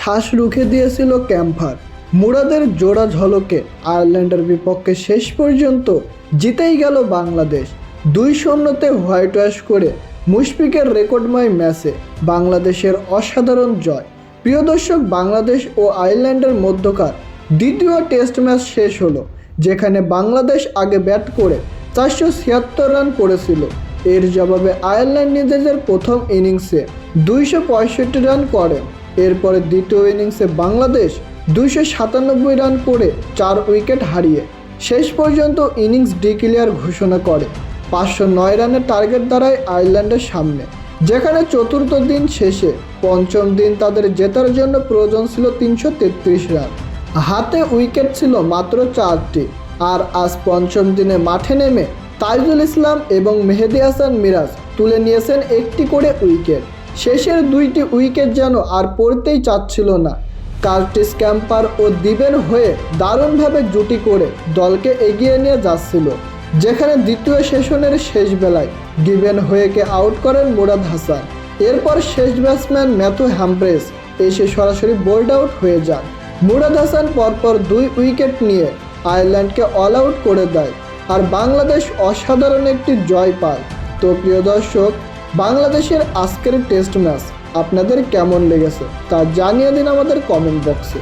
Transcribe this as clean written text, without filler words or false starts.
শ্বাস রুখে দিয়েছিল ক্যাম্পার। মুরাদের জোড়া ঝলকে আয়ারল্যান্ডের বিপক্ষে শেষ পর্যন্ত জিতেই গেল বাংলাদেশ। 2-0-তে হোয়াইট ওয়াশ করে মুশফিকের রেকর্ডময় ম্যাচে বাংলাদেশের অসাধারণ জয়। প্রিয় দর্শক, বাংলাদেশ ও আয়ারল্যান্ডের মধ্যকার দ্বিতীয় টেস্ট ম্যাচ শেষ হলো, যেখানে বাংলাদেশ আগে ব্যাট করে 476 রান করেছিল। এর জবাবে আয়ারল্যান্ড নিজেদের প্রথম ইনিংসে 265 রান করে। এরপরে দ্বিতীয় ইনিংসে বাংলাদেশ 297 রান করে 4 উইকেট হারিয়ে শেষ পর্যন্ত ইনিংস ডিক্লেয়ার ঘোষণা করে। 509 রানের টার্গেট দাঁড়ায় আয়ারল্যান্ডের সামনে, যেখানে চতুর্থ দিন শেষে পঞ্চম দিন তাদের জেতার জন্য প্রয়োজন ছিল 333 রান। হাতে উইকেট ছিল মাত্র 4টি। আর আজ পঞ্চম দিনে মাঠে নেমে তাইজুল ইসলাম এবং মেহেদী হাসান মিরাজ তুলে নিয়েছেন একটি করে উইকেট। শেষের 2টি উইকেট যেন আর পড়তেই চাচ্ছিল না। কার্টিস ক্যাম্পার ও দিবেন হয়ে দারুণভাবে জুটি করে দলকে এগিয়ে নিয়ে যাচ্ছিল, যেখানে দ্বিতীয় সেশনের শেষ বেলায় গিবেন হয়েকে আউট করেন মুরাদ হাসান। এরপর শেষ ব্যাটসম্যান ম্যাথু হ্যাম্প্রেস এসে সরাসরি বোল্ড আউট হয়ে যান। মুরাদ হাসান পরপর 2 উইকেট নিয়ে আয়ারল্যান্ডকে অল আউট করে দেয়, আর বাংলাদেশ অসাধারণ একটি জয় পায়। তো প্রিয় দর্শক, বাংলাদেশের আজকের টেস্ট ম্যাচ আপনাদের কেমন লেগেছে তা জানিয়ে দিন আমাদের কমেন্ট বক্সে।